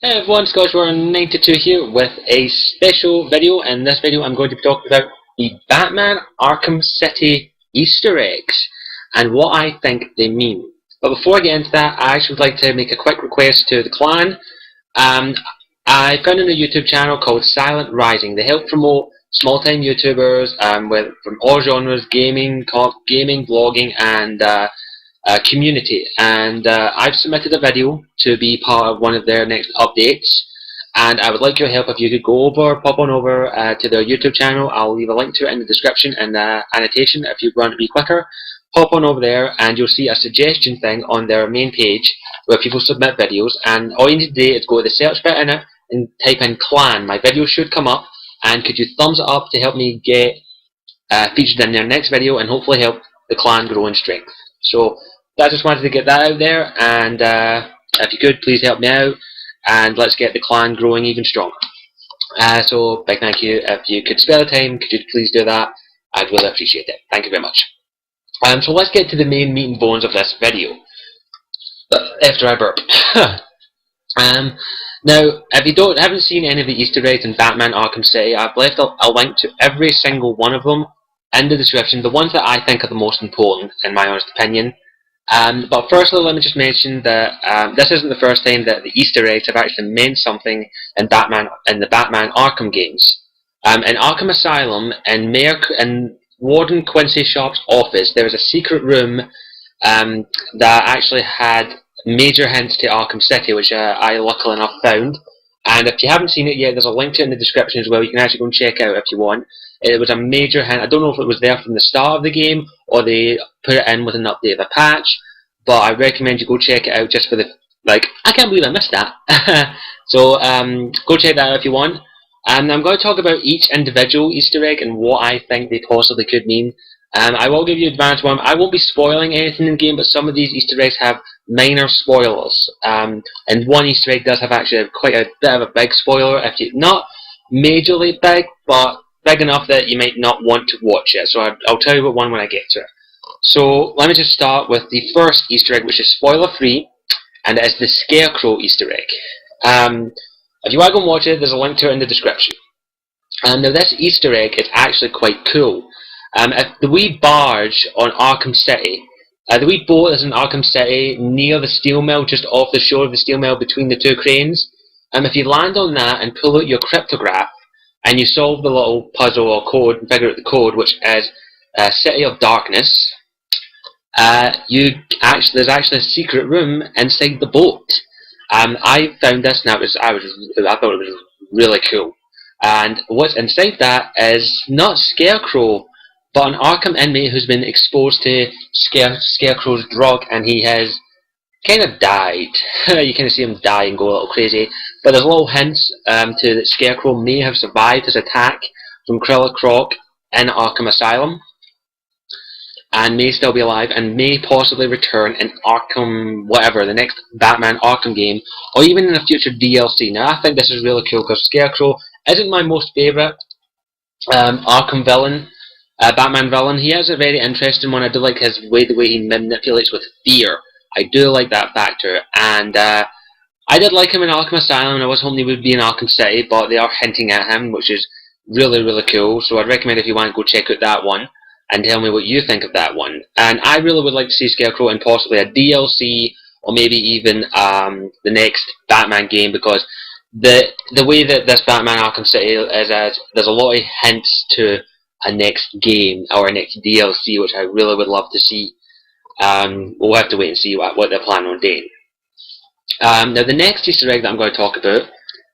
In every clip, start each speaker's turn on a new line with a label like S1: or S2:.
S1: Hey everyone, ScottishWarrior92 here with a special video. In this video I'm going to be talking about the Batman Arkham City Easter eggs and what I think they mean. But before I get into that, I actually would like to make a quick request to the clan. I found a new YouTube channel called Silent Rising. They help promote small-time YouTubers from all genres, gaming, vlogging and community, and I've submitted a video to be part of one of their next updates, and I would like your help if you could pop on over to their YouTube channel. I'll leave a link to it in the description and annotation if you want to be quicker. Pop on over there and you'll see a suggestion thing on their main page where people submit videos, and all you need to do is go to the search bit in it and type in clan. My video should come up, and could you thumbs it up to help me get featured in their next video and hopefully help the clan grow in strength. So I just wanted to get that out there, and if you could, please help me out, and let's get the clan growing even stronger. So, big thank you. If you could spare the time, could you please do that? I'd really appreciate it. Thank you very much. So let's get to the main meat and bones of this video. After I burp. Now, if you haven't seen any of the Easter eggs in Batman Arkham City, I've left a link to every single one of them in the description. The ones that I think are the most important, in my honest opinion. But firstly, let me just mention that this isn't the first time that the Easter eggs have actually meant something in the Batman Arkham games. In Arkham Asylum, in Warden Quincy Sharp's office, there was a secret room that actually had major hints to Arkham City, which I luckily enough found. And if you haven't seen it yet, there's a link to it in the description as well. You can actually go and check out if you want. It was a major hint. I don't know if it was there from the start of the game or they put it in with an update of a patch, but I recommend you go check it out just for the, I can't believe I missed that. So go check that out if you want. And I'm going to talk about each individual Easter egg and what I think they possibly could mean. I will give you advanced one. I won't be spoiling anything in the game, but some of these Easter eggs have minor spoilers. And one Easter egg does have actually quite a bit of a big spoiler, not majorly big, but big enough that you might not want to watch it. So I'll tell you about one when I get to it. So let me just start with the first Easter egg, which is spoiler free, and it is the Scarecrow Easter egg. If you want to go and watch it, there's a link to it in the description. Now this Easter egg is actually quite cool. The wee barge on Arkham City, the wee boat is in Arkham City near the steel mill, just off the shore of the steel mill between the two cranes. If you land on that and pull out your cryptograph, and you solve the little puzzle or code and figure out the code, which is City of Darkness, there's actually a secret room inside the boat. I found this and I thought it was really cool. And what's inside that is not Scarecrow, but an Arkham inmate who's been exposed to Scarecrow's drug, and he has kind of died. You kind of see him die and go a little crazy. But there's little hints to that Scarecrow may have survived his attack from Killer Croc in Arkham Asylum, and may still be alive, and may possibly return in Arkham, the next Batman Arkham game, or even in a future DLC. Now, I think this is really cool because Scarecrow isn't my most favourite Arkham villain, Batman villain. He is a very interesting one. I do like the way he manipulates with fear. I do like that factor, and I did like him in Arkham Asylum, and I was hoping he would be in Arkham City, but they are hinting at him, which is really, really cool. So I'd recommend if you want to go check out that one and tell me what you think of that one. And I really would like to see Scarecrow in possibly a DLC or maybe even the next Batman game, because the way that this Batman Arkham City is, there's a lot of hints to a next game or a next DLC, which I really would love to see. We'll have to wait and see what they're planning on doing. Now the next Easter egg that I'm going to talk about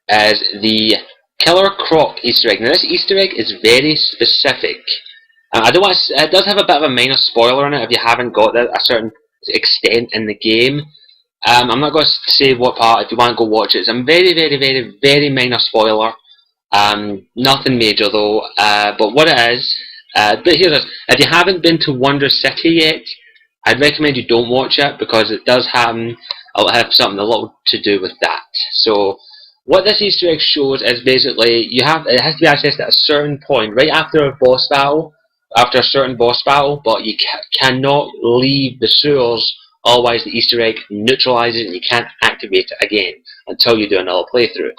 S1: is the Killer Croc Easter egg. Now this Easter egg is very specific. It does have a bit of a minor spoiler in it if you haven't got a certain extent in the game. I'm not going to say what part. If you want to go watch it, it's a very, very, very, very minor spoiler. Nothing major though. But what it is, but here's this: if you haven't been to Wonder City yet, I'd recommend you don't watch it, because it does it'll have something a little to do with that. So what this Easter egg shows is basically it has to be accessed at a certain point, right after a boss battle, but you cannot leave the sewers, otherwise the Easter egg neutralizes and you can't activate it again. until you do another playthrough.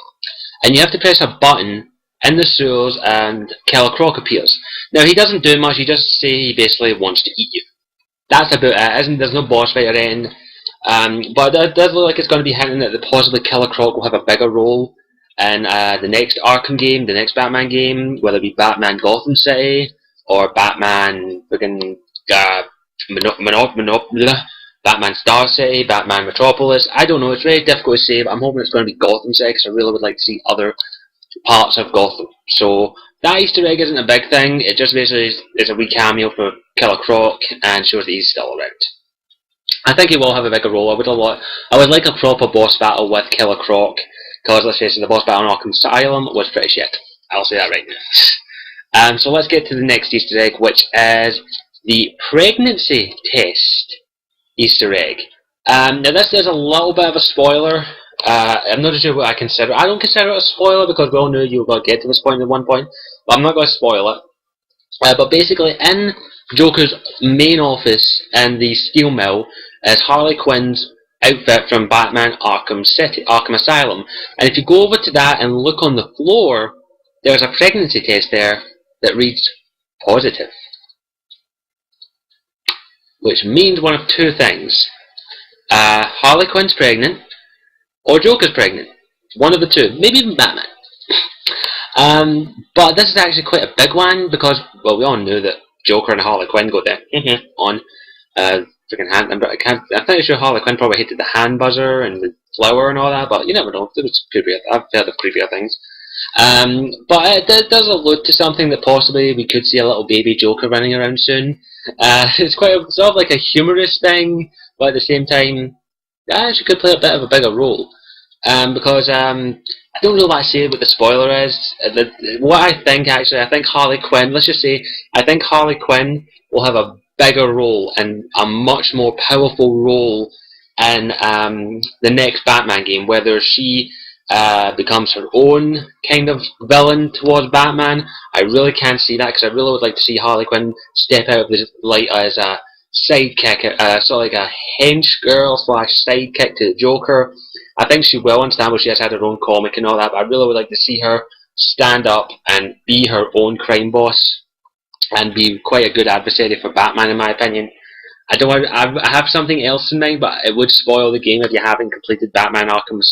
S1: And you have to press a button in the sewers and Killer Croc appears. Now he doesn't do much, he just say he basically wants to eat you. That's about it, there's no boss fight or anything. But it does look like it's going to be hinting that possibly Killer Croc will have a bigger role in the next Arkham game, the next Batman game, whether it be Batman Gotham City or Batman friggin' Batman Star City, Batman Metropolis. I don't know, it's very difficult to say, but I'm hoping it's going to be Gotham City because I really would like to see other parts of Gotham. So that Easter egg isn't a big thing, it just basically is a wee cameo for Killer Croc and shows that he's still around. I think he will have a bigger role. I would like a proper boss battle with Killer Croc, because let's face it, the boss battle in Arkham Asylum was pretty shit. I'll say that right now. So let's get to the next Easter egg, which is the pregnancy test Easter egg. Now this is a little bit of a spoiler. I'm not sure what I consider. I don't consider it a spoiler because we all knew you were going to get to this point at one point, but I'm not going to spoil it. But basically, in Joker's main office in the steel mill is Harley Quinn's outfit from Batman Arkham City, Arkham Asylum. And if you go over to that and look on the floor, there's a pregnancy test there that reads positive. Which means one of two things. Harley Quinn's pregnant, or Joker's pregnant. One of the two. Maybe even Batman. But this is actually quite a big one because, well, we all knew that Joker and Harley Quinn got there on freaking hand. I'm pretty sure Harley Quinn probably hated the hand buzzer and the flower and all that, but you never know. It was creepier. I've heard of creepier things. But it does allude to something that possibly we could see a little baby Joker running around soon. It's quite sort of like a humorous thing, but at the same time, she could play a bit of a bigger role. Because I don't know what I say what the spoiler is. What I think actually, I think Harley Quinn, let's just say, I think Harley Quinn will have a bigger role and a much more powerful role in the next Batman game, whether she becomes her own kind of villain towards Batman. I really can't see that because I really would like to see Harley Quinn step out of the light as a sidekick, sort of like a hench girl / sidekick to the Joker. I think she will understand where she has had her own comic and all that, but I really would like to see her stand up and be her own crime boss and be quite a good adversary for Batman, in my opinion. I have something else in mind, but it would spoil the game if you haven't completed Batman Arkham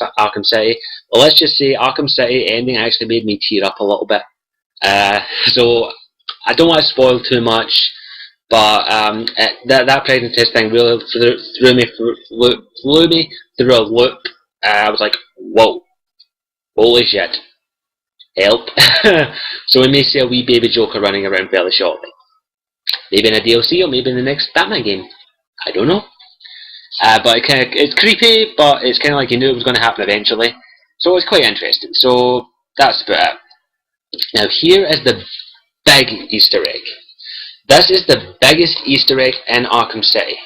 S1: City. But let's just say Arkham City ending actually made me tear up a little bit. So I don't want to spoil too much, but that pregnancy test thing really threw me through a loop. I was like, whoa, holy shit, help. So we may see a wee baby Joker running around fairly shortly. Maybe in a DLC or maybe in the next Batman game. I don't know. But it's creepy, but it's kind of like you knew it was going to happen eventually. So it's quite interesting. So that's about it. Now here is the big Easter egg. This is the biggest Easter egg in Arkham City.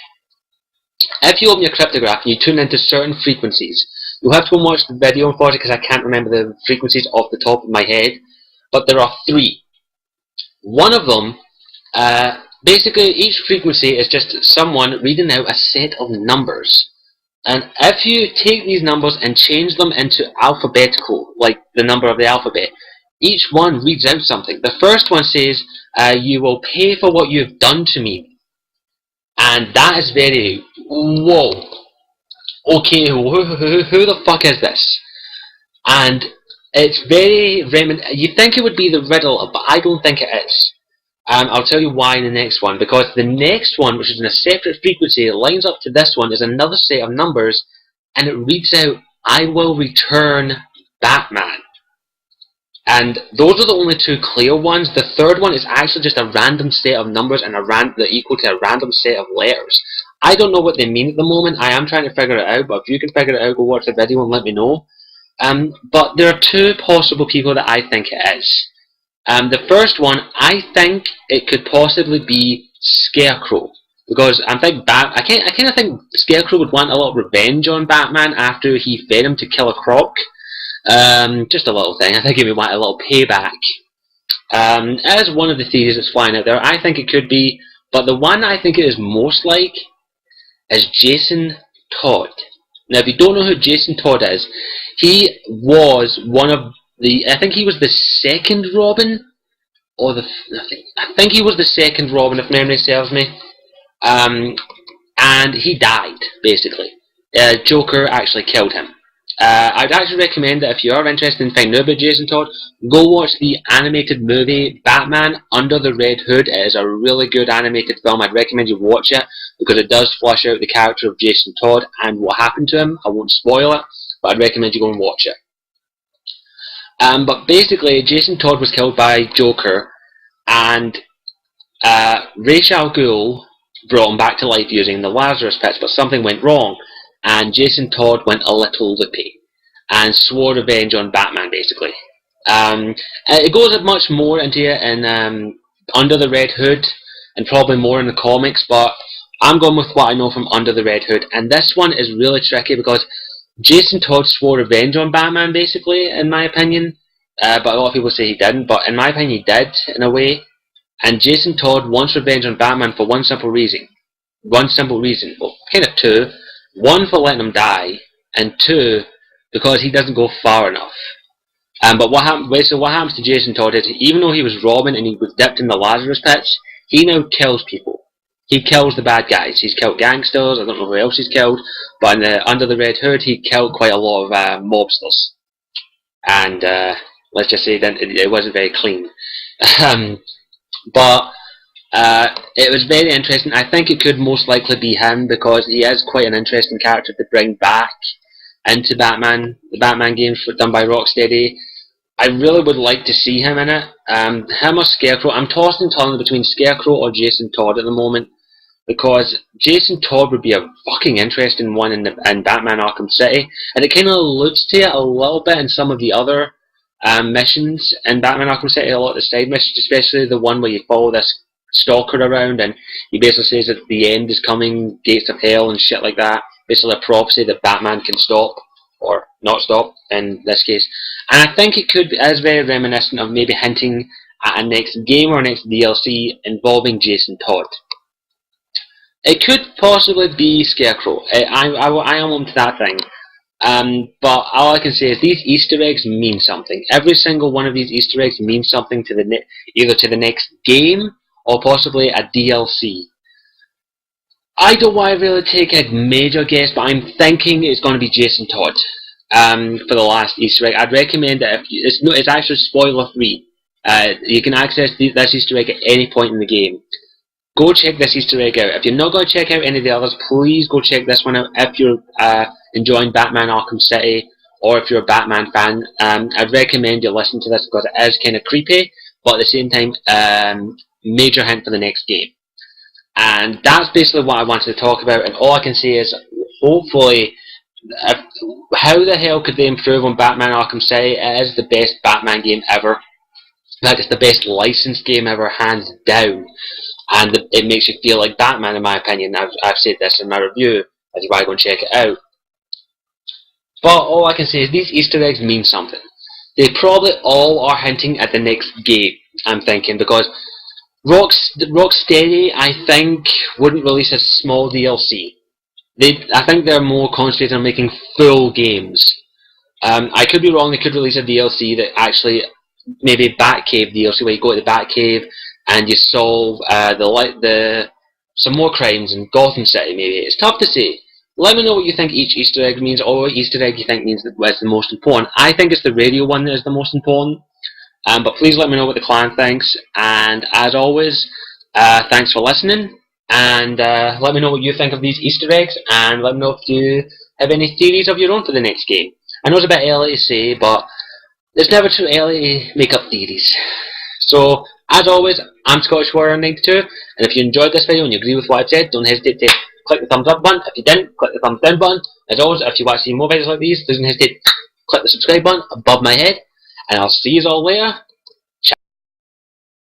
S1: If you open your cryptograph and you tune into certain frequencies, you'll have to go and watch the video, unfortunately, because I can't remember the frequencies off the top of my head. But there are 3. One of them, basically each frequency is just someone reading out a set of numbers. And if you take these numbers and change them into alphabetical, like the number of the alphabet, each one reads out something. The first one says, you will pay for what you've done to me. And that is very, whoa. Okay, who the fuck is this? And it's very you think it would be the riddle, but I don't think it is. I'll tell you why in the next one. Because the next one, which is in a separate frequency, that lines up to this one, is another set of numbers, and it reads out, I will return Batman. And those are the only 2 clear ones. The third one is actually just a random set of numbers and that equal to a random set of letters. I don't know what they mean at the moment. I am trying to figure it out, but if you can figure it out, go watch the video and let me know. But there are 2 possible people that I think it is. The first one, I think it could possibly be Scarecrow, because I kind of think Scarecrow would want a little revenge on Batman after he fed him to Killer Croc. Just a little thing. I think he would want a little payback. As one of the theories that's flying out there, I think it could be, but the one I think it is most like is Jason Todd. Now, if you don't know who Jason Todd is, He was one of the, I think he was the second Robin, or I think he was the second Robin if memory serves me. And he died, basically. Joker actually killed him. I'd actually recommend that if you are interested in finding out about Jason Todd, go watch the animated movie Batman Under the Red Hood. It is a really good animated film. I'd recommend you watch it because it does flesh out the character of Jason Todd and what happened to him. I won't spoil it, but I'd recommend you go and watch it. But basically, Jason Todd was killed by Joker, and Ra's al Ghul brought him back to life using the Lazarus Pits, but something went wrong, and Jason Todd went a little loopy and swore revenge on Batman, basically. It goes much more into it in Under the Red Hood, and probably more in the comics, but I'm going with what I know from Under the Red Hood, and this one is really tricky because Jason Todd swore revenge on Batman, basically, in my opinion, but a lot of people say he didn't, but in my opinion he did, in a way. And Jason Todd wants revenge on Batman for one simple reason. Well, kind of two. One, for letting him die, and two, because he doesn't go far enough. But what happens to Jason Todd is, even though he was Robin and he was dipped in the Lazarus Pits, he now kills people. He kills the bad guys. He's killed gangsters, I don't know who else he's killed, but Under the Red Hood he killed quite a lot of mobsters. And let's just say that it wasn't very clean. But it was very interesting. I think it could most likely be him because he is quite an interesting character to bring back into Batman, the Batman games done by Rocksteady. I really would like to see him in it. Him or Scarecrow. I'm tossing and turning between Scarecrow or Jason Todd at the moment because Jason Todd would be a fucking interesting one in Batman Arkham City, and it kind of alludes to it a little bit in some of the other missions in Batman Arkham City, a lot of the side missions, especially the one where you follow this stalker around and he basically says that the end is coming, gates of hell and shit like that. Basically a prophecy that Batman can stop, or not stop in this case. And I think it is very reminiscent of maybe hinting at a next game or next DLC involving Jason Todd. It could possibly be Scarecrow. I am open to that thing. But all I can say is these Easter eggs mean something. Every single one of these Easter eggs means something to either to the next game or possibly a DLC. I don't want to really take a major guess, but I'm thinking it's going to be Jason Todd for the last Easter egg. I'd recommend that it's actually spoiler free. You can access this Easter egg at any point in the game. Go check this Easter egg out. If you're not going to check out any of the others, please go check this one out if you're enjoying Batman Arkham City, or if you're a Batman fan. I'd recommend you listen to this because it is kind of creepy, but at the same time, major hint for the next game. And that's basically what I wanted to talk about, and all I can say is, hopefully, how the hell could they improve on Batman Arkham City? It is the best Batman game ever. In fact, it's the best licensed game ever, hands down. And it makes you feel like Batman, in my opinion. I've said this in my review, that's why I go and check it out. But all I can say is these Easter eggs mean something. They probably all are hinting at the next game, I'm thinking, because Rocksteady, I think, wouldn't release a small DLC. I think they're more concentrated on making full games. I could be wrong, they could release a DLC that actually, maybe Batcave DLC, where you go to the Batcave and you solve some more crimes in Gotham City, maybe. It's tough to say. Let me know what you think each Easter egg means, or what Easter egg you think means that is the most important. I think it's the radio one that is the most important. But please let me know what the clan thinks. And as always, thanks for listening. And let me know what you think of these Easter eggs. And let me know if you have any theories of your own for the next game. I know it's a bit early to say, but it's never too early to make up theories. So, as always, I'm Scottish Warrior 92, and if you enjoyed this video and you agree with what I've said, don't hesitate to click the thumbs up button. If you didn't, click the thumbs down button. As always, if you want to see more videos like these, don't hesitate to click the subscribe button above my head, and I'll see you all later.